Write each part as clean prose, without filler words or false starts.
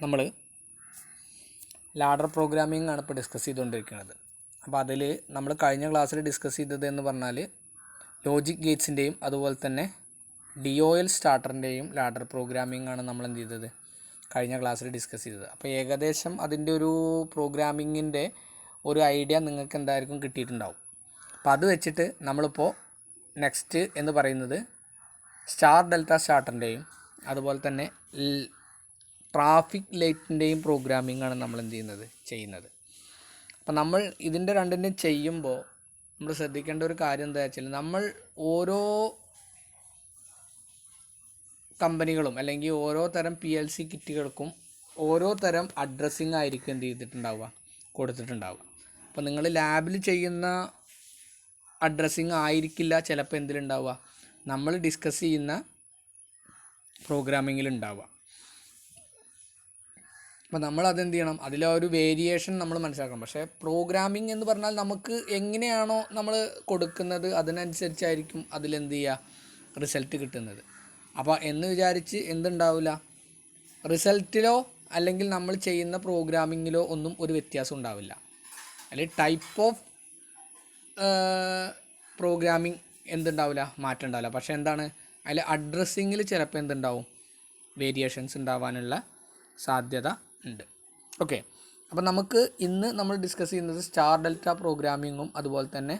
നമ്മൾ ladder programming ആണ് ഇപ്പോൾ ഡിസ്കസ് ചെയ്തുകൊണ്ടിരിക്കുന്നത്. അപ്പോൾ അതിൽ നമ്മൾ കഴിഞ്ഞ ക്ലാസ്സിൽ ഡിസ്കസ് ചെയ്തത് എന്ന് പറഞ്ഞാൽ ലോജിക് ഗേറ്റ്സിൻ്റെയും അതുപോലെ തന്നെ DOL സ്റ്റാർട്ടറിൻ്റെയും ലാഡർ പ്രോഗ്രാമിംഗ് ആണ് നമ്മൾ എന്ത് ചെയ്തത് കഴിഞ്ഞ ക്ലാസ്സിൽ ഡിസ്കസ് ചെയ്തത്. അപ്പോൾ ഏകദേശം അതിൻ്റെ ഒരു പ്രോഗ്രാമിങ്ങിൻ്റെ ഒരു ഐഡിയ നിങ്ങൾക്ക് എന്തായിരിക്കും കിട്ടിയിട്ടുണ്ടാവും. അപ്പോൾ അത് വെച്ചിട്ട് നമ്മളിപ്പോൾ നെക്സ്റ്റ് എന്ന് പറയുന്നത് സ്റ്റാർ ഡെൽറ്റ സ്റ്റാർട്ടറിൻ്റെയും അതുപോലെ തന്നെ ട്രാഫിക് ലൈറ്റിൻ്റെയും പ്രോഗ്രാമിംഗ് ആണ് നമ്മൾ എന്ത് ചെയ്യുന്നത്. അപ്പോൾ നമ്മൾ ഇതിൻ്റെ രണ്ടിൻ്റെയും ചെയ്യുമ്പോൾ നമ്മൾ ശ്രദ്ധിക്കേണ്ട ഒരു കാര്യം എന്താ വെച്ചാൽ നമ്മൾ ഓരോ കമ്പനികളും അല്ലെങ്കിൽ ഓരോ തരം PLC കിറ്റുകൾക്കും ഓരോ തരം അഡ്രസ്സിങ് ആയിരിക്കും എന്ത് ചെയ്തിട്ടുണ്ടാവുക, കൊടുത്തിട്ടുണ്ടാവുക. അപ്പോൾ നിങ്ങൾ ലാബിൽ ചെയ്യുന്ന അഡ്രസ്സിങ് ആയിരിക്കില്ല ചിലപ്പോൾ എന്തിലുണ്ടാവുക, നമ്മൾ ഡിസ്കസ് ചെയ്യുന്ന പ്രോഗ്രാമിങ്ങിലുണ്ടാവുക. അപ്പോൾ നമ്മൾ അതെന്ത് ചെയ്യണം, അതിലെ ഒരു വേരിയേഷൻ നമ്മൾ മനസ്സിലാക്കണം. പക്ഷേ പ്രോഗ്രാമിംഗ് എന്ന് പറഞ്ഞാൽ നമുക്ക് എങ്ങനെയാണോ നമ്മൾ കൊടുക്കുന്നത് അതിനനുസരിച്ചായിരിക്കും അതിലെന്ത് ചെയ്യുക, റിസൾട്ട് കിട്ടുന്നത്. അപ്പോൾ എന്ന് വിചാരിച്ച് എന്തുണ്ടാവില്ല, റിസൾട്ടിലോ അല്ലെങ്കിൽ നമ്മൾ ചെയ്യുന്ന പ്രോഗ്രാമിങ്ങിലോ ഒന്നും ഒരു വ്യത്യാസം ഉണ്ടാവില്ല. അല്ലെങ്കിൽ ടൈപ്പ് ഓഫ് പ്രോഗ്രാമിംഗ് എന്തുണ്ടാവില്ല, മാറ്റം ഉണ്ടാവില്ല. പക്ഷേ എന്താണ്, അതിൽ അഡ്രസ്സിങ്ങിൽ ചിലപ്പോൾ എന്തുണ്ടാവും, വേരിയേഷൻസ് ഉണ്ടാവാനുള്ള സാധ്യത ഉണ്ട്. ഓക്കെ, അപ്പോൾ നമുക്ക് ഇന്ന് നമ്മൾ ഡിസ്കസ് ചെയ്യുന്നത് സ്റ്റാർ ഡെൽറ്റ പ്രോഗ്രാമിങ്ങും അതുപോലെ തന്നെ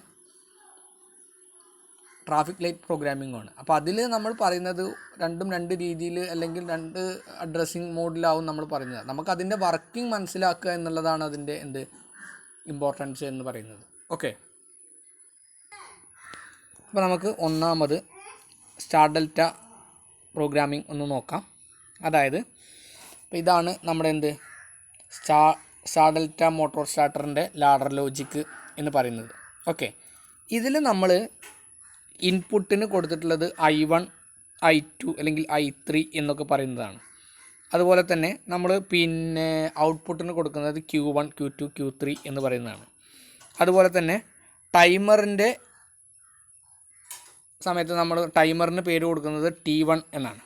ട്രാഫിക് ലൈറ്റ് പ്രോഗ്രാമിങ്ങുമാണ്. അപ്പോൾ അതിൽ നമ്മൾ പറയുന്നത് രണ്ടും രണ്ട് രീതിയിൽ അല്ലെങ്കിൽ രണ്ട് അഡ്രസ്സിങ് മോഡിലാവും നമ്മൾ പറയുന്നത്. നമുക്കതിൻ്റെ വർക്കിംഗ് മനസ്സിലാക്കുക എന്നുള്ളതാണ് അതിൻ്റെ ഇമ്പോർട്ടൻസ് എന്ന് പറയുന്നത്. ഓക്കെ, അപ്പോൾ നമുക്ക് ഒന്നാമത് സ്റ്റാർ ഡെൽറ്റ പ്രോഗ്രാമിംഗ് ഒന്ന് നോക്കാം. അതായത് അപ്പോൾ ഇതാണ് നമ്മുടെ സ്റ്റാർ ഡെൽറ്റ മോട്ടോർ സ്റ്റാർട്ടറിൻ്റെ ലാഡർ ലോജിക്ക് എന്ന് പറയുന്നത്. ഓക്കെ, ഇതിൽ നമ്മൾ ഇൻപുട്ടിന് കൊടുത്തിട്ടുള്ളത് I1 I2 അല്ലെങ്കിൽ I3 എന്നൊക്കെ പറയുന്നതാണ്. അതുപോലെ തന്നെ നമ്മൾ പിന്നെ ഔട്ട്പുട്ടിന് കൊടുക്കുന്നത് Q1 Q2 Q3 എന്ന് പറയുന്നതാണ്. അതുപോലെ തന്നെ ടൈമറിൻ്റെ സമയത്ത് നമ്മൾ ടൈമറിന് പേര് കൊടുക്കുന്നത് T1 എന്നാണ്.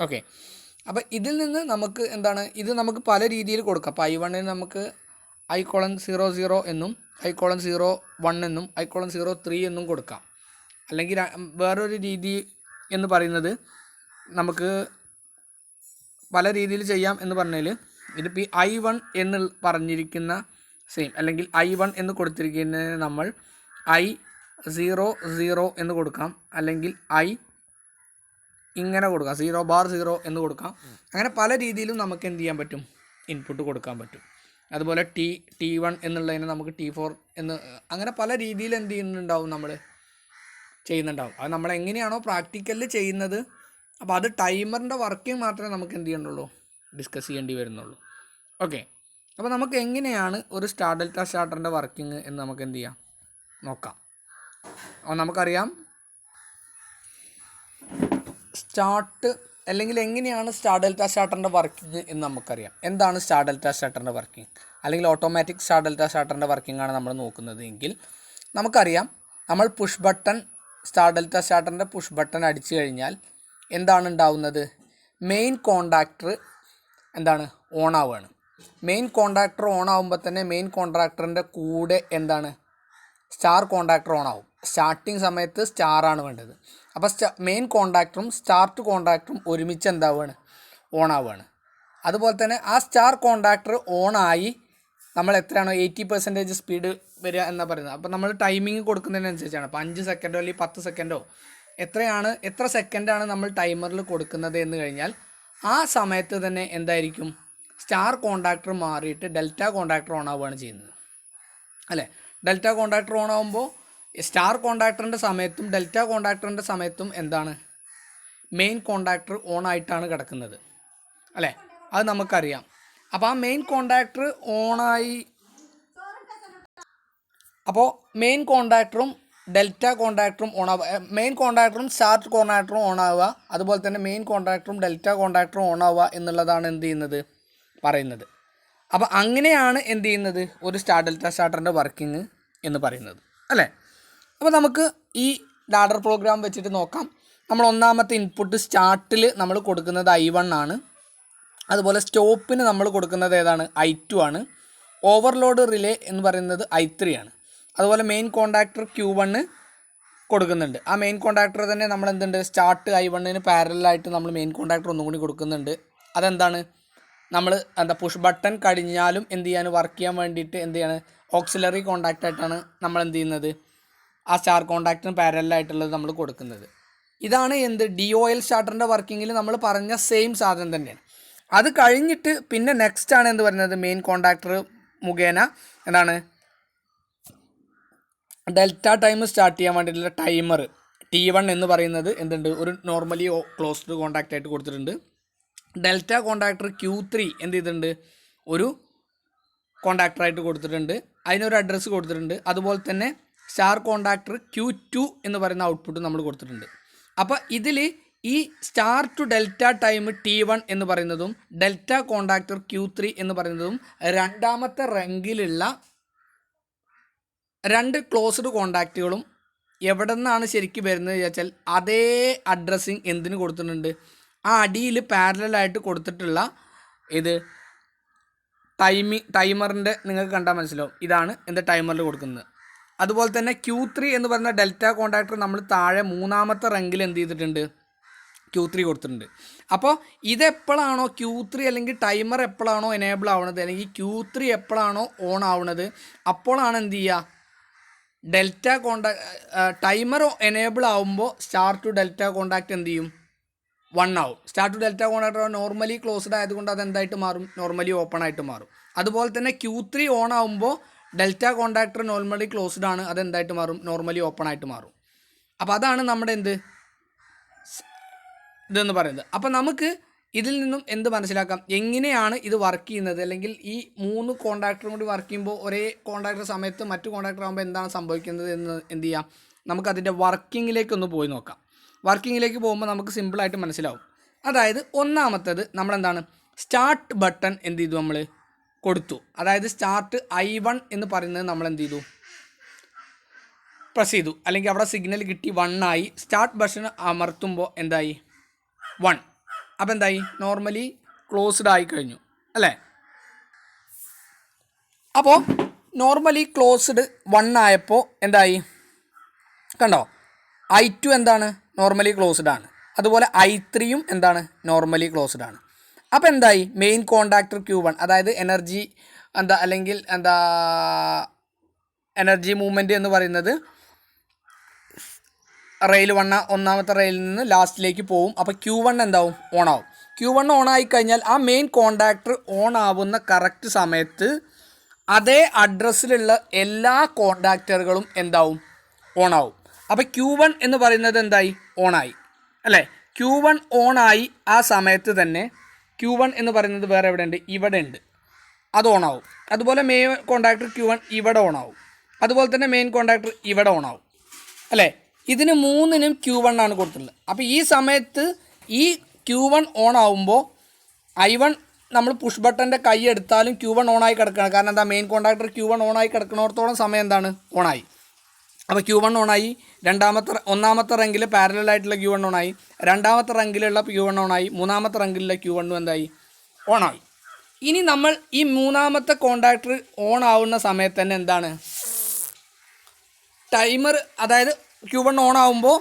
ഓക്കെ, അപ്പോൾ ഇതിൽ നിന്ന് നമുക്ക് എന്താണ്, ഇത് നമുക്ക് പല രീതിയിൽ കൊടുക്കാം. അപ്പോൾ I1ന് നമുക്ക് I:00 എന്നും I:01 എന്നും I:03 എന്നും കൊടുക്കാം. അല്ലെങ്കിൽ വേറൊരു രീതി എന്ന് പറയുന്നത് നമുക്ക് പല രീതിയിൽ ചെയ്യാം എന്ന് പറഞ്ഞാൽ ഇതിപ്പോൾ I1 എന്ന് പറഞ്ഞിരിക്കുന്ന സെയിം അല്ലെങ്കിൽ I1 എന്ന് കൊടുത്തിരിക്കുന്നതിന് നമ്മൾ I:00 എന്ന് കൊടുക്കാം, അല്ലെങ്കിൽ ഇങ്ങനെ കൊടുക്കാം, 0 എന്ന് കൊടുക്കാം. അങ്ങനെ പല രീതിയിലും നമുക്ക് എന്ത് ചെയ്യാൻ പറ്റും, ഇൻപുട്ട് കൊടുക്കാൻ പറ്റും. അതുപോലെ T1 എന്നുള്ളതിന് നമുക്ക് T4 എന്ന്, അങ്ങനെ പല രീതിയിൽ എന്ത് ചെയ്യുന്നുണ്ടാവും, നമ്മൾ ചെയ്യുന്നുണ്ടാവും. അത് നമ്മൾ എങ്ങനെയാണോ പ്രാക്ടിക്കലിൽ ചെയ്യുന്നത്, അപ്പോൾ അത് ടൈമറിൻ്റെ വർക്കിംഗ് മാത്രമേ നമുക്ക് എന്ത് ചെയ്യണ്ടുള്ളൂ, ഡിസ്കസ് ചെയ്യേണ്ടി വരുന്നുള്ളൂ. ഓക്കെ, അപ്പോൾ നമുക്ക് എങ്ങനെയാണ് ഒരു സ്റ്റാർ ഡെൽറ്റ സ്റ്റാർട്ടറിൻ്റെ വർക്കിംഗ് എന്ന് നമുക്ക് എന്ത് ചെയ്യാം, നോക്കാം. അപ്പോൾ നമുക്കറിയാം സ്റ്റാർട്ട് അല്ലെങ്കിൽ എങ്ങനെയാണ് സ്റ്റാർ ഡെൽറ്റ സ്റ്റാർട്ടറിൻ്റെ വർക്കിംഗ് എന്ന് നമുക്കറിയാം. എന്താണ് സ്റ്റാർ ഡെൽറ്റ സ്റ്റാർട്ടറിൻ്റെ വർക്കിംഗ്, അല്ലെങ്കിൽ ഓട്ടോമാറ്റിക് സ്റ്റാർ ഡെൽറ്റ സ്റ്റാർട്ടറിൻ്റെ വർക്കിംഗ് ആണ് നമ്മൾ നോക്കുന്നത് എങ്കിൽ നമുക്കറിയാം, നമ്മൾ പുഷ് ബട്ടൺ സ്റ്റാർ ഡെൽറ്റ സ്റ്റാർട്ടറിൻ്റെ പുഷ് ബട്ടൺ അടിച്ചു കഴിഞ്ഞാൽ എന്താണ് ഉണ്ടാവുന്നത്, മെയിൻ കോണ്ടാക്ടർ എന്താണ്, ഓൺ ആവുകയാണ്. മെയിൻ കോണ്ടാക്ടർ ഓൺ ആകുമ്പോൾ തന്നെ മെയിൻ കോൺട്രാക്ടറിൻ്റെ കൂടെ എന്താണ്, സ്റ്റാർ കോണ്ടാക്ടർ ഓൺ ആവും. സ്റ്റാർട്ടിങ് സമയത്ത് സ്റ്റാറാണ് വേണ്ടത്. അപ്പോൾ മെയിൻ കോണ്ടാക്ടറും സ്റ്റാർട്ട് കോണ്ടാക്ടറും ഒരുമിച്ച് എന്താവുകയാണ്, ഓൺ ആവുകയാണ്. അതുപോലെ തന്നെ ആ സ്റ്റാർ കോണ്ടാക്ടർ ഓണായി നമ്മൾ എത്രയാണോ 80% സ്പീഡ് വരിക എന്നാണ് പറയുന്നത്. അപ്പോൾ നമ്മൾ ടൈമിങ് കൊടുക്കുന്നതിനനുസരിച്ചാണ്. അപ്പോൾ 5 സെക്കൻഡോ അല്ലെങ്കിൽ 10 സെക്കൻഡോ എത്ര സെക്കൻഡാണ് നമ്മൾ ടൈമറിൽ കൊടുക്കുന്നത് എന്ന് കഴിഞ്ഞാൽ ആ സമയത്ത് തന്നെ എന്തായിരിക്കും, സ്റ്റാർ കോണ്ടാക്ടർ മാറിയിട്ട് ഡെൽറ്റ കോണ്ടാക്ടർ ഓൺ ആവുകയാണ് ചെയ്യുന്നത്, അല്ലേ. ഡെൽറ്റ കോണ്ടാക്ടർ ഓൺ ആകുമ്പോൾ സ്റ്റാർ കോണ്ടാക്ടറിൻ്റെ സമയത്തും ഡെൽറ്റ കോണ്ടാക്ടറിൻ്റെ സമയത്തും എന്താണ്, മെയിൻ കോണ്ടാക്ടർ ഓൺ ആയിട്ടാണ് കിടക്കുന്നത്, അല്ലേ. അത് നമുക്കറിയാം. അപ്പോൾ ആ മെയിൻ കോണ്ടാക്ടർ ഓണായി, അപ്പോൾ മെയിൻ കോണ്ടാക്ടറും ഡെൽറ്റ കോണ്ടാക്ടറും മെയിൻ കോണ്ടാക്ടറും സ്റ്റാർട്ട് കോണ്ടാക്ടറും ഓൺ ആവുക, അതുപോലെ തന്നെ മെയിൻ കോണ്ടാക്ടറും ഡെൽറ്റ കോണ്ടാക്ടറും ഓൺ ആവുക എന്നുള്ളതാണ് എന്ത് ചെയ്യുന്നത്, പറയുന്നത്. അപ്പോൾ അങ്ങനെയാണ് എന്ത് ചെയ്യുന്നത്, ഒരു സ്റ്റാർ ഡെൽറ്റ സ്റ്റാർട്ടറിൻ്റെ വർക്കിംഗ് എന്ന് പറയുന്നത്, അല്ലേ. അപ്പോൾ നമുക്ക് ഈ ലാഡർ പ്രോഗ്രാം വെച്ചിട്ട് നോക്കാം. നമ്മൾ ഒന്നാമത്തെ ഇൻപുട്ട് സ്റ്റാർട്ടിൽ നമ്മൾ കൊടുക്കുന്നത് I1 ആണ്. അതുപോലെ സ്റ്റോപ്പിന് നമ്മൾ കൊടുക്കുന്നത് ഏതാണ്? I2 ആണ്. ഓവർലോഡ് റിലേ എന്ന് പറയുന്നത് I3 ആണ്. അതുപോലെ മെയിൻ കോണ്ടാക്ടർ Q1 കൊടുക്കുന്നുണ്ട്. ആ മെയിൻ കോണ്ടാക്ടർ തന്നെ നമ്മൾ എന്തുണ്ട്, സ്റ്റാർട്ട് I1ന് പാരലായിട്ട് നമ്മൾ മെയിൻ കോണ്ടാക്ടർ ഒന്നും കൂടി കൊടുക്കുന്നുണ്ട്. അതെന്താണ്, നമ്മൾ പുഷ് ബട്ടൺ കഴിഞ്ഞാലും എന്ത് ചെയ്യാൻ, വർക്ക് ചെയ്യാൻ വേണ്ടിയിട്ട് എന്ത് ചെയ്യാണ്, ഓക്സിലറി കോണ്ടാക്റ്റ് ആയിട്ടാണ് നമ്മൾ എന്ത് ചെയ്യുന്നത്, ആ സ്റ്റാർ കോണ്ടാക്റ്റിന് പാരലായിട്ടുള്ളത് നമ്മൾ കൊടുക്കുന്നത്. ഇതാണ് എന്ത്, DOL സ്റ്റാർട്ടറിൻ്റെ വർക്കിങ്ങിൽ നമ്മൾ പറഞ്ഞ സെയിം സാധനം തന്നെയാണ്. അത് കഴിഞ്ഞിട്ട് പിന്നെ നെക്സ്റ്റ് ആണ് എന്ത് പറയുന്നത്, മെയിൻ കോണ്ടാക്ടർ മുഖേന എന്താണ് ഡെൽറ്റ ടൈം സ്റ്റാർട്ട് ചെയ്യാൻ വേണ്ടിയിട്ടുള്ള ടൈമർ T1 എന്ന് പറയുന്നത് എന്തുണ്ട്, ഒരു നോർമലി ക്ലോസ്ഡ് കോണ്ടാക്റ്റ് ആയിട്ട് കൊടുത്തിട്ടുണ്ട്. ഡെൽറ്റ കോണ്ടാക്ടർ Q3 എന്ത് ചെയ്തിട്ടുണ്ട്, ഒരു കോണ്ടാക്ടറായിട്ട് കൊടുത്തിട്ടുണ്ട്, അതിനൊരു അഡ്രസ്സ് കൊടുത്തിട്ടുണ്ട്. അതുപോലെ തന്നെ സ്റ്റാർ കോണ്ടാക്ടർ Q2 എന്ന് പറയുന്ന ഔട്ട്പുട്ട് നമ്മൾ കൊടുത്തിട്ടുണ്ട്. അപ്പോൾ ഇതിൽ ഈ star to delta time T1 എന്ന് പറയുന്നതും ഡെൽറ്റ കോണ്ടാക്ടർ Q3 എന്ന് പറയുന്നതും രണ്ടാമത്തെ റെങ്കിലുള്ള രണ്ട് ക്ലോസ്ഡ് കോണ്ടാക്റ്റുകളും എവിടെ നിന്നാണ് ശരിക്കും വരുന്നത് ചോദിച്ചാൽ അതേ അഡ്രസ്സിങ് എന്തിന് കൊടുത്തിട്ടുണ്ട്, ആ അടിയിൽ പാരലായിട്ട് കൊടുത്തിട്ടുള്ള ഇത് ടൈമറിൻ്റെ നിങ്ങൾക്ക് കണ്ടാൽ മനസ്സിലാവും, ഇതാണ് എന്ത് ടൈമറിൽ കൊടുക്കുന്നത്. അതുപോലെ തന്നെ Q3 എന്ന് പറയുന്ന ഡെൽറ്റ കോണ്ടാക്ടർ നമ്മൾ താഴെ മൂന്നാമത്തെ റെങ്കിൽ എന്ത് ചെയ്തിട്ടുണ്ട്, Q3 കൊടുത്തിട്ടുണ്ട്. അപ്പോൾ ഇതെപ്പോഴാണോ Q3 അല്ലെങ്കിൽ ടൈമർ എപ്പോഴാണോ എനേബിൾ ആവുന്നത്, അല്ലെങ്കിൽ Q3 എപ്പോഴാണോ ഓൺ ആവുന്നത്, അപ്പോഴാണ് എന്ത് ചെയ്യുക, ഡെൽറ്റ ടൈമർ എനേബിൾ ആവുമ്പോൾ സ്റ്റാർ ടു ഡെൽറ്റ കോണ്ടാക്റ്റ് എന്ത് ചെയ്യും, 1 ആവും. Star to delta contact normally closed ആയതുകൊണ്ട് അത് എന്തായിട്ട് മാറും, നോർമലി ഓപ്പൺ ആയിട്ട് മാറും. അതുപോലെ തന്നെ Q3 ഓൺ ആവുമ്പോൾ ഡെൽറ്റ കോണ്ടാക്ടർ നോർമലി ക്ലോസ്ഡ് ആണ്, അത് എന്തായിട്ട് മാറും, നോർമലി ഓപ്പൺ ആയിട്ട് മാറും. അപ്പോൾ അതാണ് നമ്മുടെ ഇതെന്ന് പറയുന്നത്. അപ്പോൾ നമുക്ക് ഇതിൽ നിന്നും എന്ത് മനസ്സിലാക്കാം, എങ്ങനെയാണ് ഇത് വർക്ക് ചെയ്യുന്നത്, അല്ലെങ്കിൽ ഈ 3 കോണ്ടാക്ടറും കൂടി വർക്ക് ചെയ്യുമ്പോൾ ഒരേ കോണ്ടാക്ടർ സമയത്ത് മറ്റു കോണ്ടാക്ടർ ആകുമ്പോൾ എന്താണ് സംഭവിക്കുന്നത് എന്ന് എന്ത് ചെയ്യാം, നമുക്കതിൻ്റെ വർക്കിങ്ങിലേക്കൊന്ന് പോയി നോക്കാം. വർക്കിങ്ങിലേക്ക് പോകുമ്പോൾ നമുക്ക് സിമ്പിളായിട്ട് മനസ്സിലാവും. അതായത് ഒന്നാമത്തേത് നമ്മളെന്താണ്, സ്റ്റാർട്ട് ബട്ടൺ എന്ത് ചെയ്തു, നമ്മൾ കൊടുത്തു. അതായത് സ്റ്റാർട്ട് I1 എന്ന് പറയുന്നത് നമ്മൾ എന്ത് ചെയ്തു, പ്രസ് ചെയ്തു, അല്ലെങ്കിൽ അവിടെ സിഗ്നൽ കിട്ടി 1 ആയി. സ്റ്റാർട്ട് ബട്ടൺ അമർത്തുമ്പോൾ എന്തായി, 1. അപ്പോൾ എന്തായി, നോർമലി ക്ലോസ്ഡ് ആയി കഴിഞ്ഞു അല്ലേ. അപ്പോൾ നോർമലി ക്ലോസ്ഡ് 1 ആയപ്പോൾ എന്തായി, കണ്ടോ, I2 എന്താണ്, നോർമലി ക്ലോസ്ഡ് ആണ്. അതുപോലെ I3യും എന്താണ്, നോർമലി ക്ലോസ്ഡ് ആണ്. അപ്പോൾ എന്തായി, മെയിൻ കോണ്ടാക്ടർ Q1 അതായത് എനർജി അല്ലെങ്കിൽ എനർജി മൂവ്മെൻറ്റ് എന്ന് പറയുന്നത് റെയിൽ ഒന്നാമത്തെ റെയിലിൽ നിന്ന് ലാസ്റ്റിലേക്ക് പോവും. അപ്പോൾ Q1 എന്താവും, ഓൺ ആവും. Q1 ഓൺ ആയി കഴിഞ്ഞാൽ ആ മെയിൻ കോണ്ടാക്ടർ ഓൺ ആവുന്ന കറക്റ്റ് സമയത്ത് അതേ അഡ്രസ്സിലുള്ള എല്ലാ കോണ്ടാക്ടറുകളും എന്താവും, ഓൺ ആവും. അപ്പോൾ Q1 എന്ന് പറയുന്നത് എന്തായി, ഓണായി അല്ലേ. Q1 ഓണായി ആ സമയത്ത് തന്നെ Q1 എന്ന് പറയുന്നത് വേറെ എവിടെ ഉണ്ട്, ഇവിടെ ഉണ്ട്, അത് ഓണാവും. അതുപോലെ മെയിൻ കോണ്ടാക്ടർ Q1 ഇവിടെ ഓണാവും. അതുപോലെ തന്നെ മെയിൻ കോണ്ടാക്ടർ ഇവിടെ ഓണാവും അല്ലേ. ഇതിന് 3നും Q1 ആണ് കൊടുത്തിട്ടുള്ളത്. അപ്പോൾ ഈ സമയത്ത് ഈ Q1 ഓൺ ആവുമ്പോൾ I1 നമ്മൾ പുഷ് ബട്ടൻ്റെ കൈ എടുത്താലും Q1 ഓണായി കിടക്കുകയാണ്. കാരണം എന്താ, മെയിൻ കോണ്ടാക്ടർ Q1 ഓണായി കിടക്കുന്നിടത്തോളം സമയം എന്താണ്, ഓണായി. അപ്പോൾ Q1 ഓണായി. ഒന്നാമത്തെ റെങ്കിൽ പാരലായിട്ടുള്ള Q1 ഓണായി, രണ്ടാമത്തെ റെങ്കിലുള്ള Q1 ഓണായി, മൂന്നാമത്തെ റെങ്കിലുള്ള Q1 എന്തായി, ഓണായി. ഇനി നമ്മൾ ഈ മൂന്നാമത്തെ കോണ്ടാക്ടർ ഓൺ ആവുന്ന സമയത്ത് തന്നെ എന്താണ്, ടൈമർ അതായത് Q1 ഓൺ ആവുമ്പോൾ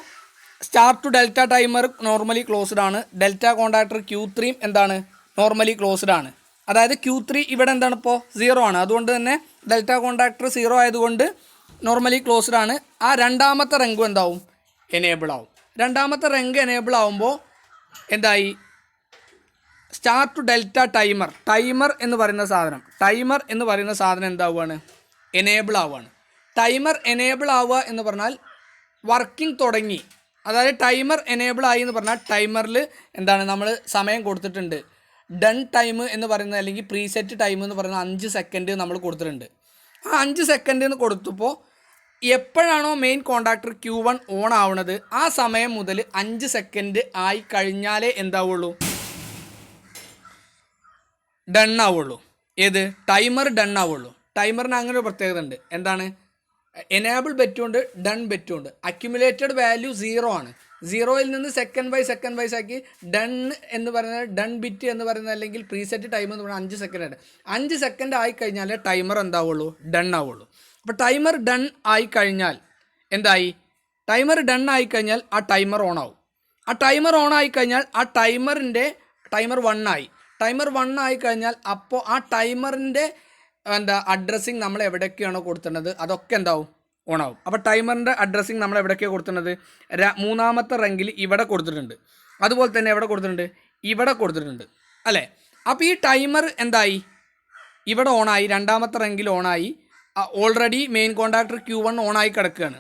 star to delta timer normally closed ആണ്. ഡെൽറ്റ കോണ്ടാക്ടർ Q3 എന്താണ്, നോർമലി ക്ലോസ്ഡ് ആണ്. അതായത് Q3 ഇവിടെ എന്താണ്, ഇപ്പോൾ 0 ആണ്. അതുകൊണ്ട് തന്നെ ഡെൽറ്റ കോണ്ടാക്ടർ 0 ആയതുകൊണ്ട് നോർമലി ക്ലോസ്ഡ് ആണ്. ആ രണ്ടാമത്തെ റെങ്കും എന്താവും, എനേബിൾ ആവും. രണ്ടാമത്തെ റെങ്ക് എനേബിൾ ആവുമ്പോൾ എന്തായി, സ്റ്റാർ ടു ഡെൽറ്റ ടൈമർ എന്ന് പറയുന്ന സാധനം എന്താവുകയാണ്, എനേബിൾ ആവുകയാണ്. ടൈമർ എനേബിൾ ആവുക എന്ന് പറഞ്ഞാൽ വർക്കിംഗ് തുടങ്ങി. അതായത് ടൈമർ എനേബിൾ ആയി എന്ന് പറഞ്ഞാൽ ടൈമറിൽ എന്താണ്, നമ്മൾ സമയം കൊടുത്തിട്ടുണ്ട്. ഡൺ ടൈം എന്ന് പറയുന്നത് അല്ലെങ്കിൽ പ്രീസെറ്റ് ടൈം എന്ന് പറയുന്നത് 5 സെക്കൻഡ് നമ്മൾ കൊടുത്തിട്ടുണ്ട്. ആ 5 സെക്കൻഡ് എന്ന് കൊടുത്തപ്പോൾ എപ്പോഴാണോ മെയിൻ കോണ്ടാക്ടർ Q1 ഓൺ ആവുന്നത് ആ സമയം മുതൽ 5 സെക്കൻഡ് ആയി കഴിഞ്ഞാലേ എന്താവുള്ളൂ, ഡൺ ആവുള്ളൂ. ഏത്, ടൈമർ ഡൺ ആവുള്ളൂ. ടൈമറിന് അങ്ങനെ ഒരു പ്രത്യേകത ഉണ്ട്. എന്താണ്, എനേബിൾ ബെറ്റുണ്ട്, ഡൺ ബെറ്റുണ്ട്. അക്യുമുലേറ്റഡ് വാല്യൂ 0 ആണ്. സീറോയിൽ നിന്ന് സെക്കൻഡ് ബൈ ആക്കി ഡൺ എന്ന് പറയുന്നത് ഡൺ ബിറ്റ് എന്ന് പറയുന്നത് അല്ലെങ്കിൽ പ്രീസെറ്റ് ടൈം എന്ന് പറയുന്നത് 5 സെക്കൻഡ്. 5 സെക്കൻഡ് ആയിക്കഴിഞ്ഞാൽ ടൈമർ എന്താവുള്ളൂ, ഡൺ ആവുള്ളൂ. അപ്പോൾ ടൈമർ ഡൺ ആയിക്കഴിഞ്ഞാൽ എന്തായി, ടൈമർ ഡൺ ആയിക്കഴിഞ്ഞാൽ ആ ടൈമർ ഓൺ ആവും. ആ ടൈമർ ഓൺ ആയിക്കഴിഞ്ഞാൽ ആ ടൈമർ 1 ആയി. ടൈമർ 1 ആയിക്കഴിഞ്ഞാൽ അപ്പോൾ ആ ടൈമറിൻ്റെ അഡ്രസ്സിങ് നമ്മൾ എവിടെയൊക്കെയാണോ കൊടുത്തിട്ടുള്ളത് അതൊക്കെ എന്താവും, ഓണാവും. അപ്പോൾ ടൈമറിൻ്റെ അഡ്രസ്സിങ് നമ്മൾ എവിടെയൊക്കെയാണ് കൊടുത്തിട്ടുള്ളത്, മൂന്നാമത്തെ റെങ്കിൽ ഇവിടെ കൊടുത്തിട്ടുണ്ട്, അതുപോലെ തന്നെ എവിടെ കൊടുത്തിട്ടുണ്ട്, ഇവിടെ കൊടുത്തിട്ടുണ്ട് അല്ലേ. അപ്പോൾ ഈ ടൈമർ എന്തായി, ഇവിടെ ഓണായി, രണ്ടാമത്തെ റെങ്കിൽ ഓണായി. ഓൾറെഡി മെയിൻ കോണ്ടാക്ടർ Q1 ഓണായി കിടക്കുകയാണ്.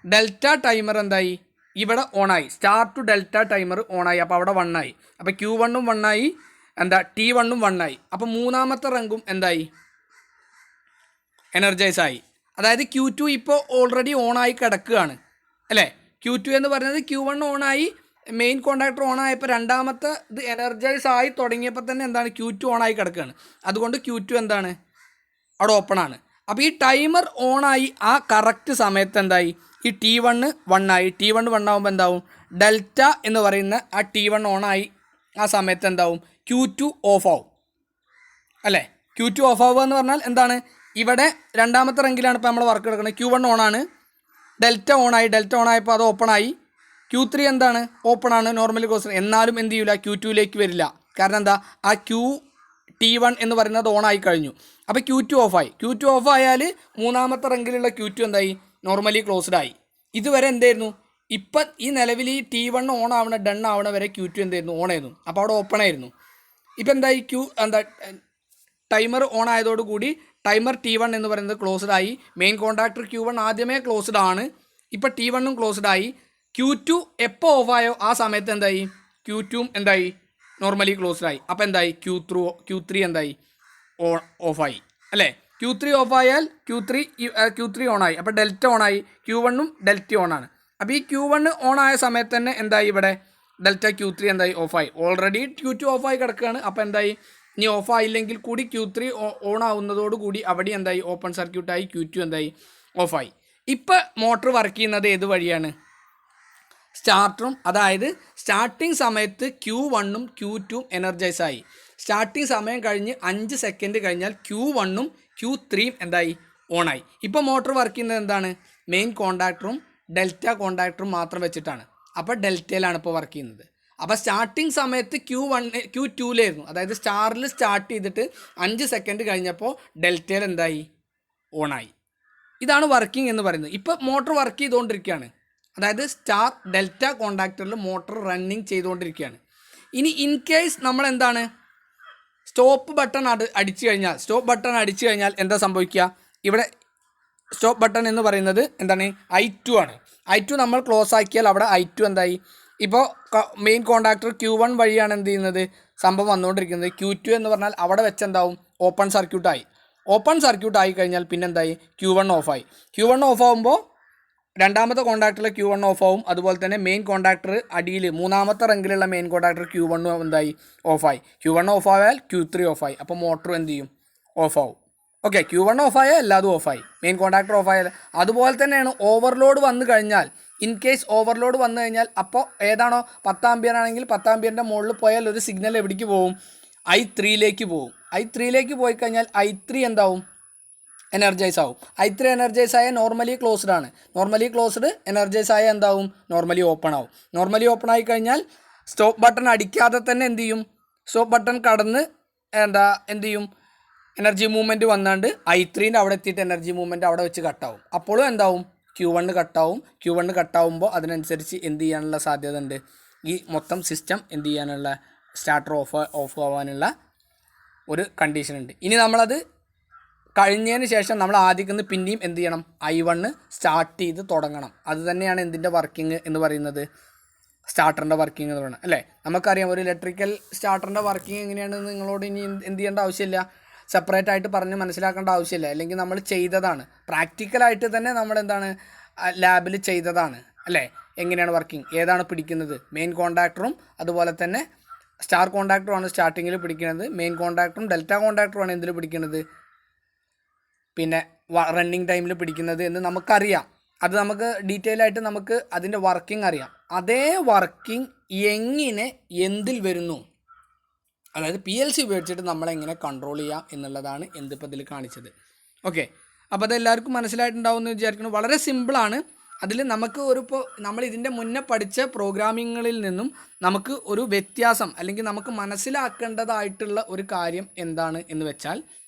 ഡെൽറ്റ ടൈമർ എന്തായി, ഇവിടെ ഓണായി, സ്റ്റാർട്ട് ടു ഡെൽറ്റ ടൈമർ ഓണായി. അപ്പോൾ അവിടെ 1 ആയി. അപ്പോൾ Q1 1 ആയി, T1 1 ആയി. അപ്പോൾ മൂന്നാമത്തെ റെങ്കും എന്തായി, എനർജൈസ് ആയി. അതായത് Q2 ഇപ്പോൾ ഓൾറെഡി ഓണായി കിടക്കുകയാണ് അല്ലേ. Q2 എന്ന് പറയുന്നത് Q1 ഓണായി, മെയിൻ കോണ്ടാക്ടർ ഓണായപ്പോൾ രണ്ടാമത്തെ ഇത് എനർജൈസ് ആയി തുടങ്ങിയപ്പോൾ തന്നെ എന്താണ്, Q2 ഓണായി കിടക്കുകയാണ്. അതുകൊണ്ട് Q2 എന്താണ്, അവിടെ ഓപ്പൺ ആണ്. അപ്പോൾ ഈ ടൈമർ ഓണായി ആ കറക്റ്റ് സമയത്ത് എന്തായി, ഈ T1 1 ആയി. T1 1 ആകുമ്പോൾ എന്താവും, ഡെൽറ്റ എന്ന് പറയുന്ന ആ T1 ഓണായി ആ സമയത്ത് എന്താവും, Q2 ഓഫ് ആവും അല്ലേ. Q2 ഓഫ് ആവുക എന്ന് പറഞ്ഞാൽ എന്താണ്, ഇവിടെ രണ്ടാമത്തെ റെങ്കിലാണ് ഇപ്പോൾ നമ്മൾ വർക്ക് എടുക്കുന്നത്. Q1 ഓണാണ്, ഡെൽറ്റ ഓണായപ്പോൾ അത് ഓപ്പൺ ആയി. Q3 എന്താണ്, ഓപ്പൺ ആണ്, നോർമലി ക്ലോസ്. എന്നാലും എന്ത് ചെയ്യില്ല, Q2ലേക്ക് വരില്ല. കാരണം എന്താ, ആ T1 എന്ന് പറയുന്നത് ഓണായി കഴിഞ്ഞു. അപ്പോൾ Q2 ഓഫായി. Q2 ഓഫ് ആയാൽ മൂന്നാമത്തെ റെങ്കിലുള്ള Q2 എന്തായി, നോർമലി ക്ലോസ്ഡ് ആയി. ഇതുവരെ എന്തായിരുന്നു, ഇപ്പം ഈ നിലവിൽ ഈ T1 ഓൺ ആവണ ഡൺ ആവണ വരെ Q2 എന്തായിരുന്നു, ഓൺ ആയിരുന്നു. അപ്പോൾ അവിടെ ഓപ്പൺ ആയിരുന്നു. ഇപ്പം എന്തായി, ടൈമർ ഓൺ ആയതോടുകൂടി ടൈമർ T1 എന്ന് പറയുന്നത് ക്ലോസ്ഡ് ആയി. മെയിൻ കോണ്ടാക്ടർ Q1 ആദ്യമേ ക്ലോസ്ഡ് ആണ്, ഇപ്പോൾ T1 ക്ലോസ്ഡ് ആയി. Q2 എപ്പോൾ ഓഫായോ ആ സമയത്ത് എന്തായി, Q2 എന്തായി, നോർമലി ക്ലോസ്ഡ് ആയി. അപ്പോൾ എന്തായി, Q3 എന്തായി, ഓഫായി അല്ലേ. Q3 ഓഫായാൽ Q3 ഓണായി. അപ്പോൾ ഡെൽറ്റ ഓണായി, Q1 ഡെൽറ്റ ഓണാണ്. അപ്പോൾ ഈ Q1 ഓൺ ആയ സമയത്ത് തന്നെ എന്തായി, ഇവിടെ ഡെൽറ്റ Q3 എന്തായി, ഓഫായി. ഓൾറെഡി Q2 ഓഫായി കിടക്കുകയാണ്. അപ്പോൾ എന്തായി, ഇനി ഓഫായില്ലെങ്കിൽ കൂടി Q3 ഓൺ ആവുന്നതോടുകൂടി അവിടെ എന്തായി, ഓപ്പൺ സർക്യൂട്ടായി, Q2 എന്തായി, ഓഫായി. ഇപ്പോൾ മോട്ടർ വർക്ക് ചെയ്യുന്നത് ഏത് വഴിയാണ്, സ്റ്റാർട്ടറും. അതായത് സ്റ്റാർട്ടിങ് സമയത്ത് Q1 Q2 എനർജൈസ് ആയി. സ്റ്റാർട്ടിങ് സമയം കഴിഞ്ഞ് 5 സെക്കൻഡ് കഴിഞ്ഞാൽ Q1 Q3 എന്തായി, ഓണായി. ഇപ്പോൾ മോട്ടർ വർക്ക് ചെയ്യുന്നത് എന്താണ്, മെയിൻ കോണ്ടാക്ടറും ഡെൽറ്റ കോണ്ടാക്ടറും മാത്രം വെച്ചിട്ടാണ്. അപ്പോൾ ഡെൽറ്റയിലാണ് ഇപ്പോൾ വർക്ക് ചെയ്യുന്നത്. അപ്പോൾ സ്റ്റാർട്ടിങ് സമയത്ത് Q2ലായിരുന്നു. അതായത് സ്റ്റാറിൽ സ്റ്റാർട്ട് ചെയ്തിട്ട് 5 സെക്കൻഡ് കഴിഞ്ഞപ്പോൾ ഡെൽറ്റയിൽ എന്തായി, ഓണായി. ഇതാണ് വർക്കിംഗ് എന്ന് പറയുന്നത്. ഇപ്പോൾ മോട്ടർ വർക്ക് ചെയ്തുകൊണ്ടിരിക്കുകയാണ്. അതായത് സ്റ്റാർ ഡെൽറ്റ കോണ്ടാക്ടറിൽ മോട്ടർ റണ്ണിങ് ചെയ്തുകൊണ്ടിരിക്കുകയാണ്. ഇനി ഇൻ കേസ് നമ്മൾ എന്താണ്, സ്റ്റോപ്പ് ബട്ടൺ അടിച്ചു കഴിഞ്ഞാൽ എന്താ സംഭവിക്കുക, ഇവിടെ സ്റ്റോപ്പ് ബട്ടൺ എന്ന് പറയുന്നത് എന്താണ്, I2 ആണ്. I2 നമ്മൾ ക്ലോസ് ആക്കിയാൽ അവിടെ I2 എന്തായി, ഇപ്പോൾ മെയിൻ കോണ്ടാക്ടർ Q1 വഴിയാണ് എന്ത് ചെയ്യുന്നത്, സംഭവം വന്നുകൊണ്ടിരിക്കുന്നത്. Q2 എന്ന് പറഞ്ഞാൽ അവിടെ വെച്ചെന്താവും, ഓപ്പൺ സർക്യൂട്ടായി. ഓപ്പൺ സർക്യൂട്ട് ആയി കഴിഞ്ഞാൽ പിന്നെന്തായി, Q1 ഓഫായി. Q1 ഓഫ് ആകുമ്പോൾ രണ്ടാമത്തെ കോണ്ടാക്ടറിൽ Q1 ഓഫ് ആവും. അതുപോലെ തന്നെ മെയിൻ കോണ്ടാക്ടർ അടിയിൽ മൂന്നാമത്തെ റെങ്കിലുള്ള മെയിൻ കോണ്ടാക്ടർ Q1 എന്തായി, ഓഫായി. Q1 ഓഫ് ആയാൽ Q3 ഓഫായി. അപ്പോൾ മോട്ടർ എന്ത് ചെയ്യും, ഓഫ് ആവും. ഓക്കെ, Q1 ഓഫായാൽ എല്ലാതും ഓഫായി, മെയിൻ കോണ്ടാക്ടർ ഓഫായാൽ. അതുപോലെ തന്നെയാണ് ഓവർലോഡ് വന്നു കഴിഞ്ഞാൽ, ഇൻ കേസ് ഓവർലോഡ് വന്നു കഴിഞ്ഞാൽ അപ്പോൾ ഏതാണോ 10 ആമ്പിയർ ആണെങ്കിൽ 10 ആമ്പിയറിൻ്റെ മുകളിൽ പോയാൽ ഒരു സിഗ്നൽ എവിടേക്ക് പോകും, I3ലേക്ക് പോകും. I3ലേക്ക് പോയി കഴിഞ്ഞാൽ I3 എന്താവും, എനർജൈസ് ആവും. I3 എനർജൈസ് ആയ നോർമലി ക്ലോസ്ഡ് ആണ്. നോർമലി ക്ലോസ്ഡ് എനർജൈസ് ആയ എന്താവും, നോർമലി ഓപ്പൺ ആവും. നോർമലി ഓപ്പൺ ആയി കഴിഞ്ഞാൽ സ്റ്റോപ്പ് ബട്ടൺ അടിക്കാതെ തന്നെ എന്ത് ചെയ്യും, സ്റ്റോപ്പ് ബട്ടൺ കടന്ന് എന്ത് ചെയ്യും, എനർജി മൂവ്മെൻറ്റ് വന്നാണ്ട് I3ൻ്റെ അവിടെ എത്തിയിട്ട് എനർജി മൂവ്മെൻറ്റ് അവിടെ വെച്ച് കട്ടാവും. അപ്പോഴും എന്താവും, Q1 കട്ടാവും. Q1 കട്ടാവുമ്പോൾ അതിനനുസരിച്ച് എന്ത് ചെയ്യാനുള്ള സാധ്യത ഉണ്ട്, ഈ മൊത്തം സിസ്റ്റം എന്ത് ചെയ്യാനുള്ള, സ്റ്റാർട്ടർ ഓഫ് ആവാനുള്ള ഒരു കണ്ടീഷൻ ഉണ്ട്. ഇനി നമ്മളത് കഴിഞ്ഞതിന് ശേഷം നമ്മൾ ആദ്യം പിന്നെയും എന്ത് ചെയ്യണം, I1 സ്റ്റാർട്ട് ചെയ്ത് തുടങ്ങണം. അത് തന്നെയാണ് എന്തിൻ്റെ വർക്കിംഗ് എന്ന് പറയുന്നത്, സ്റ്റാർട്ടറിൻ്റെ വർക്കിംഗ് എന്ന് പറയുന്നത് അല്ലേ. നമുക്കറിയാം ഒരു ഇലക്ട്രിക്കൽ സ്റ്റാർട്ടറിൻ്റെ വർക്കിംഗ് എങ്ങനെയാണെന്ന് നിങ്ങളോട് ഇനി എന്ത് ചെയ്യേണ്ട ആവശ്യമില്ല, സെപ്പറേറ്റ് ആയിട്ട് പറഞ്ഞ് മനസ്സിലാക്കേണ്ട ആവശ്യമില്ല. അല്ലെങ്കിൽ നമ്മൾ ചെയ്തതാണ്, പ്രാക്ടിക്കലായിട്ട് തന്നെ നമ്മൾ എന്താണ് ലാബിൽ ചെയ്തതാണ് അല്ലേ. എങ്ങനെയാണ് വർക്കിംഗ്, ഏതാണ് പിടിക്കുന്നത്, മെയിൻ കോണ്ടാക്ടറും അതുപോലെ തന്നെ സ്റ്റാർ കോണ്ടാക്ടറുമാണ് സ്റ്റാർട്ടിങ്ങിൽ പിടിക്കുന്നത്. മെയിൻ കോണ്ടാക്ടറും ഡെൽറ്റ കോണ്ടാക്ടറുമാണ് എന്തിൽ പിടിക്കുന്നത്, പിന്നെ റണ്ണിങ് ടൈമിൽ പിടിക്കുന്നത് എന്ന് നമുക്കറിയാം. അത് നമുക്ക് ഡീറ്റെയിൽ ആയിട്ട് നമുക്ക് അതിൻ്റെ വർക്കിംഗ് അറിയാം. അതേ വർക്കിംഗ് എങ്ങനെ എന്തിൽ വരുന്നു, അതായത് PLC ഉപയോഗിച്ചിട്ട് നമ്മളെങ്ങനെ കൺട്രോൾ ചെയ്യാം എന്നുള്ളതാണ് എന്തിപ്പോൾ ഇതിൽ കാണിച്ചത്. ഓക്കെ, അപ്പോൾ അതെല്ലാവർക്കും മനസ്സിലായിട്ടുണ്ടാവും എന്ന് വിചാരിക്കുന്നു. വളരെ സിമ്പിളാണ്. അതിൽ നമുക്ക് ഇപ്പോൾ നമ്മൾ ഇതിൻ്റെ മുന്നേ പഠിച്ച പ്രോഗ്രാമിങ്ങളിൽ നിന്നും നമുക്ക് ഒരു വ്യത്യാസം അല്ലെങ്കിൽ നമുക്ക് മനസ്സിലാക്കേണ്ടതായിട്ടുള്ള ഒരു കാര്യം എന്താണ് എന്ന് വെച്ചാൽ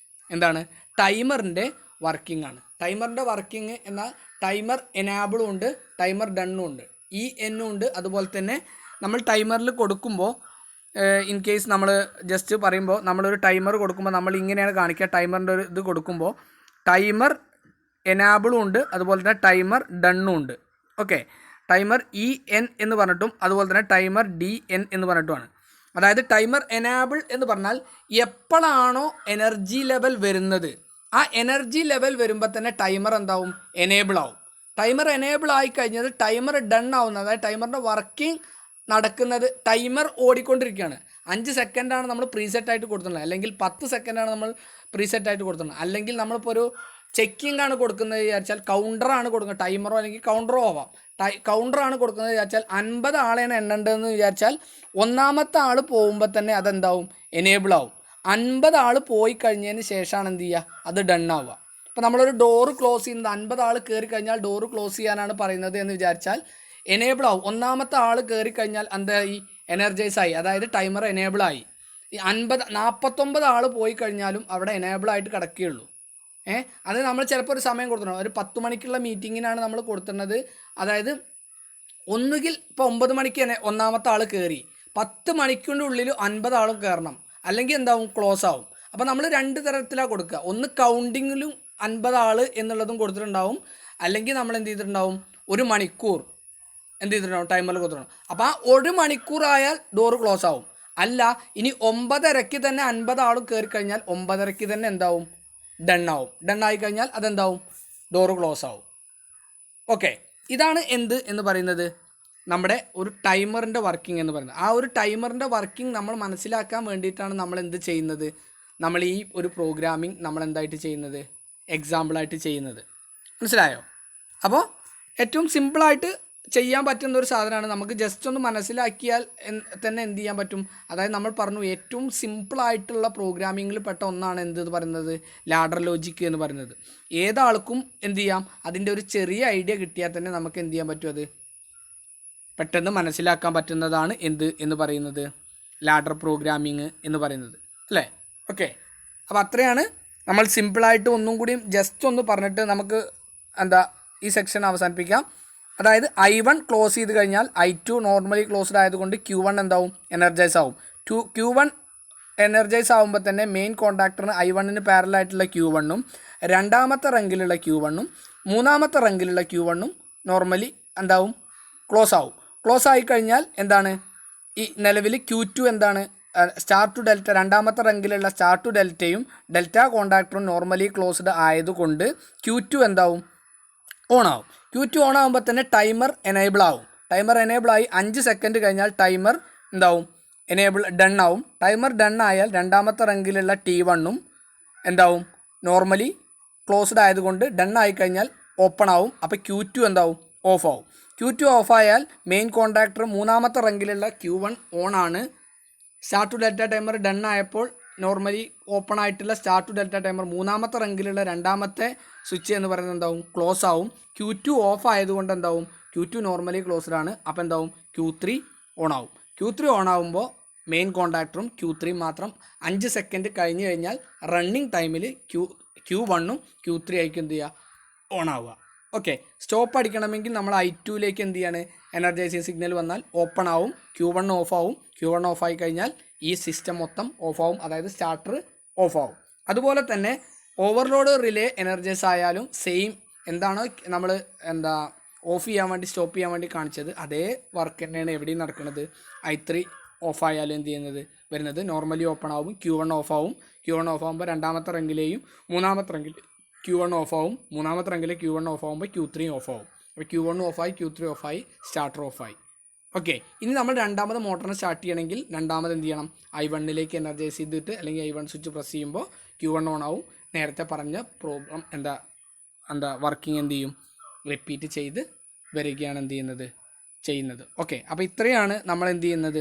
എന്താണ്, ടൈമറിൻ്റെ വർക്കിംഗ് ആണ്. ടൈമറിൻ്റെ വർക്കിംഗ് എന്നാൽ ടൈമർ എനാബിളും ഉണ്ട്, ടൈമർ ഡണ്ണും ഉണ്ട്, എന്നും ഉണ്ട്. അതുപോലെ തന്നെ നമ്മൾ ടൈമറിൽ കൊടുക്കുമ്പോൾ ഇൻ കേസ് നമ്മൾ ജസ്റ്റ് പറയുമ്പോൾ നമ്മളൊരു ടൈമർ കൊടുക്കുമ്പോൾ നമ്മൾ ഇങ്ങനെയാണ് കാണിക്കുക. ടൈമറിൻ്റെ ഒരു ഇത് കൊടുക്കുമ്പോൾ ടൈമർ എനാബിളും ഉണ്ട്, അതുപോലെ തന്നെ ടൈമർ ഡണ്ണും ഉണ്ട്. ഓക്കെ, ടൈമർ EN എന്ന് പറഞ്ഞിട്ടും അതുപോലെ തന്നെ ടൈമർ DN എന്ന് പറഞ്ഞിട്ടുമാണ്. അതായത് ടൈമർ എനാബിൾ എന്ന് പറഞ്ഞാൽ എപ്പോഴാണോ എനർജി ലെവൽ വരുന്നത്, ആ എനർജി ലെവൽ വരുമ്പോൾ തന്നെ ടൈമർ എന്താവും, എനേബിൾ ആവും. ടൈമർ എനേബിൾ ആയി കഴിഞ്ഞത് ടൈമർ ഡൺ ആവുന്നത്, അതായത് ടൈമറിൻ്റെ വർക്കിംഗ് നടക്കുന്നത്, ടൈമർ ഓടിക്കൊണ്ടിരിക്കുകയാണ്. 5 സെക്കൻഡാണ് നമ്മൾ പ്രീസെറ്റ് ആയിട്ട് കൊടുക്കുന്നത്, അല്ലെങ്കിൽ 10 സെക്കൻഡാണ് നമ്മൾ പ്രീസെറ്റ് ആയിട്ട് കൊടുക്കുന്നത്, അല്ലെങ്കിൽ നമ്മളിപ്പോൾ ഒരു ചെക്കിംഗ് ആണ് കൊടുക്കുന്നത് വിചാരിച്ചാൽ കൗണ്ടറാണ് കൊടുക്കുന്നത്, ടൈമറോ അല്ലെങ്കിൽ കൗണ്ടറോ ആവാം. കൗണ്ടറാണ് കൊടുക്കുന്നത് വിചാരിച്ചാൽ 50 ആളെയാണ് എണ്ണേണ്ടതെന്ന് വിചാരിച്ചാൽ ഒന്നാമത്തെ ആൾ പോകുമ്പോൾ തന്നെ അതെന്താവും, എനേബിൾ ആവും. 50 ആൾ പോയി കഴിഞ്ഞതിന് ശേഷമാണ് എന്ത് ചെയ്യുക, അത് ഡൺ ആവുക. ഇപ്പോൾ നമ്മളൊരു ഡോറ് ക്ലോസ് ചെയ്യുന്നത് 50 ആൾ കയറി കഴിഞ്ഞാൽ ഡോറ് ക്ലോസ് ചെയ്യാനാണ് പറയുന്നത് എന്ന് വിചാരിച്ചാൽ എനേബിൾ ആവും. ഒന്നാമത്തെ ആൾ കയറി കഴിഞ്ഞാൽ എന്തായി, എനർജൈസ് ആയി, അതായത് ടൈമർ എനേബിൾ ആയി. ഈ 49 ആൾ പോയി കഴിഞ്ഞാലും അവിടെ എനേബിൾ ആയിട്ട് കിടക്കുകയുള്ളൂ. അത് നമ്മൾ ചിലപ്പോൾ ഒരു സമയം കൊടുത്തിട്ടുണ്ട്, ഒരു 10 മണിക്കുള്ള മീറ്റിങ്ങിനാണ് നമ്മൾ കൊടുത്തിരുന്നത്. അതായത് ഒന്നുകിൽ ഇപ്പോൾ 9 മണിക്ക് തന്നെ ഒന്നാമത്തെ ആൾ കയറി 10 മണിക്കൂറിൻ്റെ ഉള്ളിൽ 50 ആളും കയറണം, അല്ലെങ്കിൽ എന്താവും, ക്ലോസ് ആവും. അപ്പോൾ നമ്മൾ 2 തരത്തിലാണ് കൊടുക്കുക. ഒന്ന് കൗണ്ടിങ്ങിലും 50 ആൾ എന്നുള്ളതും കൊടുത്തിട്ടുണ്ടാവും, അല്ലെങ്കിൽ നമ്മൾ എന്ത് ചെയ്തിട്ടുണ്ടാവും, 1 മണിക്കൂർ എന്ത് ചെയ്തിട്ടുണ്ടാവും, ടൈമറിൽ കൊടുത്തിട്ടുണ്ടാവും. അപ്പോൾ ആ 1 മണിക്കൂറായാൽ ഡോറ് ക്ലോസ് ആവും. അല്ല, ഇനി 9:30-ക്ക് തന്നെ 50 ആളും കയറി കഴിഞ്ഞാൽ 9:30-ക്ക് തന്നെ എന്താവും, ഡൺ ആവും. ഡൺ ആയി കഴിഞ്ഞാൽ അതെന്താവും, ഡോറ് ക്ലോസ് ആവും. ഓക്കെ, ഇതാണ് എന്ത് എന്ന് പറയുന്നത്, നമ്മുടെ ഒരു ടൈമറിൻ്റെ വർക്കിംഗ് എന്ന് പറയുന്നത്. ആ ഒരു ടൈമറിൻ്റെ വർക്കിംഗ് നമ്മൾ മനസ്സിലാക്കാൻ വേണ്ടിയിട്ടാണ് നമ്മൾ എന്ത് ചെയ്യുന്നത്, നമ്മൾ ഈ ഒരു പ്രോഗ്രാമിംഗ് നമ്മൾ എന്തായിട്ട് ചെയ്യുന്നത്, എക്സാമ്പിളായിട്ട് ചെയ്യുന്നത്. മനസ്സിലായോ? അപ്പോൾ ഏറ്റവും സിമ്പിളായിട്ട് ചെയ്യാൻ പറ്റുന്ന ഒരു സാധനമാണ്. നമുക്ക് ജസ്റ്റ് ഒന്ന് മനസ്സിലാക്കിയാൽ തന്നെ എന്ത് ചെയ്യാൻ പറ്റും. അതായത് നമ്മൾ പറഞ്ഞു ഏറ്റവും സിമ്പിളായിട്ടുള്ള പ്രോഗ്രാമിങ്ങിൽ പെട്ട ഒന്നാണ് എന്ത് പറയുന്നത്, ലാഡർ ലോജിക്ക് എന്ന് പറയുന്നത്. ഏതാൾക്കും എന്ത് ചെയ്യാം, അതിൻ്റെ ഒരു ചെറിയ ഐഡിയ കിട്ടിയാൽ തന്നെ നമുക്ക് എന്ത് ചെയ്യാൻ പറ്റും, അത് പെട്ടെന്ന് മനസ്സിലാക്കാൻ പറ്റുന്നതാണ് എന്ത് എന്ന് പറയുന്നത്, ലാഡർ പ്രോഗ്രാമിങ് എന്ന് പറയുന്നത്, അല്ലേ? ഓക്കെ, അപ്പോൾ അത്രയാണ്. നമ്മൾ സിമ്പിളായിട്ട് ഒന്നും കൂടി ജസ്റ്റ് ഒന്ന് പറഞ്ഞിട്ട് നമുക്ക് ഈ സെക്ഷൻ അവസാനിപ്പിക്കാം. അതായത് I1 ക്ലോസ് ചെയ്ത് കഴിഞ്ഞാൽ I2 നോർമലി ക്ലോസ്ഡ് ആയതുകൊണ്ട് Q1 എന്താവും, എനർജൈസ് ആവും. Q1 എനർജൈസ് ആകുമ്പോൾ തന്നെ മെയിൻ കോൺടാക്ടറിന് I1-ന് പാരലായിട്ടുള്ള Q1-ഉം രണ്ടാമത്തെ റങ്കിലുള്ള Q1-ഉം മൂന്നാമത്തെ റങ്കിലുള്ള Q1-ഉം നോർമലി എന്താവും, ക്ലോസ് ആവും. ക്ലോസ് ആയിക്കഴിഞ്ഞാൽ എന്താണ്, ഈ നിലവിൽ Q2 എന്താണ്, സ്റ്റാർ ടു ഡെൽറ്റ, രണ്ടാമത്തെ റങ്കിലുള്ള സ്റ്റാർ ടു ഡെൽറ്റയും ഡെൽറ്റ കോൺടാക്ടറും നോർമലി ക്ലോസ്ഡ് ആയതുകൊണ്ട് Q2 എന്താവും, ഓൺ ആവും. Q2 ഓൺ ആകുമ്പോൾ തന്നെ ടൈമർ എനേബിൾ ആവും. ടൈമർ എനേബിൾ ആയി 5 സെക്കൻഡ് കഴിഞ്ഞാൽ ടൈമർ എന്താവും, എനേബിൾ ഡൺ ആവും. ടൈമർ ഡൺ ആയാൽ രണ്ടാമത്തെ റങ്കിലുള്ള T1-ഉം എന്താവും, നോർമലി ക്ലോസ്ഡ് ആയതുകൊണ്ട് ഡൺ ആയിക്കഴിഞ്ഞാൽ ഓപ്പൺ ആവും. അപ്പോൾ Q2 എന്താവും, ഓഫ് ആവും. Q2 ഓഫ് ആയാൽ മെയിൻ കോൺടാക്ടർ മൂന്നാമത്തെ റങ്കിലുള്ള Q1 ഓൺ ആണ്. Star to delta timer done ആയപ്പോൾ നോർമലി ഓപ്പൺ ആയിട്ടുള്ള സ്റ്റാർ ടു ഡെൽറ്റ ടൈമർ മൂന്നാമത്തെ റങ്കിലുള്ള രണ്ടാമത്തെ സ്വിച്ച് എന്ന് പറയുന്നത് എന്താവും, ക്ലോസ് ആവും. Q2 ഓഫ് ആയതുകൊണ്ട് എന്താവും, Q2 നോർമലി ക്ലോസ്ഡ് ആണ്. അപ്പോൾ എന്താവും, Q3 ഓൺ ആവും. Q3 ഓൺ ആവുമ്പോൾ മെയിൻ കോൺടാക്ടറും Q3 മാത്രം 5 സെക്കൻഡ് കഴിഞ്ഞ് കഴിഞ്ഞാൽ റണ്ണിങ് ടൈമിൽ Q1-ഉം Q3 ആയിരിക്കും എന്ത് ചെയ്യുക, ഓൺ ആവുക. ഓക്കെ, സ്റ്റോപ്പ് അടിക്കണമെങ്കിൽ നമ്മൾ I2-ലേക്ക് എന്ത് ചെയ്യാണ്, എനർജൈസിങ് സിഗ്നൽ വന്നാൽ ഓപ്പൺ ആവും, Q1 ഓഫ് ആവും. Q1 ഓഫ് ആയി കഴിഞ്ഞാൽ ഈ സിസ്റ്റം മൊത്തം ഓഫ് ആവും, അതായത് സ്റ്റാർട്ടർ ഓഫ് ആവും. അതുപോലെ തന്നെ ഓവർലോഡ് റിലേ എനർജൈസ് ആയാലും സെയിം, എന്താണോ നമ്മൾ ഓഫ് ചെയ്യാൻ വേണ്ടി സ്റ്റോപ്പ് ചെയ്യാൻ വേണ്ടി കാണിച്ചത് അതേ വർക്ക് തന്നെയാണ് എവിടെയും നടക്കുന്നത്. I3 ഓഫ് ആയാലും എന്ത് ചെയ്യുന്നത് വരുന്നത്, നോർമലി ഓപ്പൺ ആവും, Q1 ഓഫ് ആവും. Q1 ഓഫ് ആകുമ്പോൾ രണ്ടാമത്തെ റങ്കിലെയും മൂന്നാമത്തെ റങ്കിൽ Q1 ഓഫ് ആവും. മൂന്നാമത്തെ റങ്കിലെ Q1 ഓഫ് ആകുമ്പോൾ Q3 ഓഫ് ആവും. അപ്പോൾ Q1 ഓഫായി, Q3 ഓഫായി, സ്റ്റാർട്ടർ ഓഫായി. ഓക്കെ, ഇനി നമ്മൾ രണ്ടാമത് മോട്ടറിനെ സ്റ്റാർട്ട് ചെയ്യണമെങ്കിൽ രണ്ടാമത് എന്ത് ചെയ്യണം, I1-ലേക്ക് എനർജൈസ് ചെയ്തിട്ട് അല്ലെങ്കിൽ I1 സ്വിച്ച് പ്രസ് ചെയ്യുമ്പോൾ Q1 ഓൺ ആവും. നേരത്തെ പറഞ്ഞ പ്രോഗ്രാം വർക്കിംഗ് എന്ത് ചെയ്യും, റിപ്പീറ്റ് ചെയ്ത് വരികയാണ് എന്ത് ചെയ്യുന്നത്. ഓക്കെ, അപ്പോൾ ഇത്രയാണ് നമ്മൾ എന്ത് ചെയ്യുന്നത്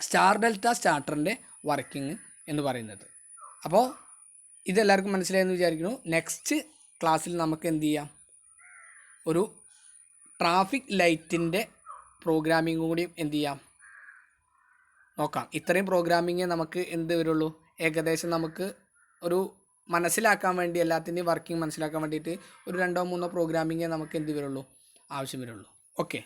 സ്റ്റാർ ഡെൽറ്റ സ്റ്റാർട്ടറിൻ്റെ വർക്കിംഗ് എന്ന് പറയുന്നത്. അപ്പോൾ ഇതെല്ലാവർക്കും മനസ്സിലായെന്ന് വിചാരിക്കുന്നു. നെക്സ്റ്റ് ക്ലാസ്സിൽ നമുക്ക് എന്ത് ചെയ്യാം, ഒരു ട്രാഫിക് ലൈറ്റിൻ്റെ പ്രോഗ്രാമിംഗ് കൂടി എന്ത് ചെയ്യാം നോക്കാം. ഇത്രയും പ്രോഗ്രാമിങ്ങേ നമുക്ക് എന്ത് വരുള്ളൂ, ഏകദേശം നമുക്ക് ഒരു മനസ്സിലാക്കാൻ വേണ്ടി, എല്ലാത്തിൻ്റെയും വർക്കിംഗ് മനസ്സിലാക്കാൻ വേണ്ടിയിട്ട് ഒരു 2-3 പ്രോഗ്രാമിങ്ങേ നമുക്ക് എന്ത് വരുള്ളൂ, ആവശ്യം വരുള്ളൂ. ഓക്കെ.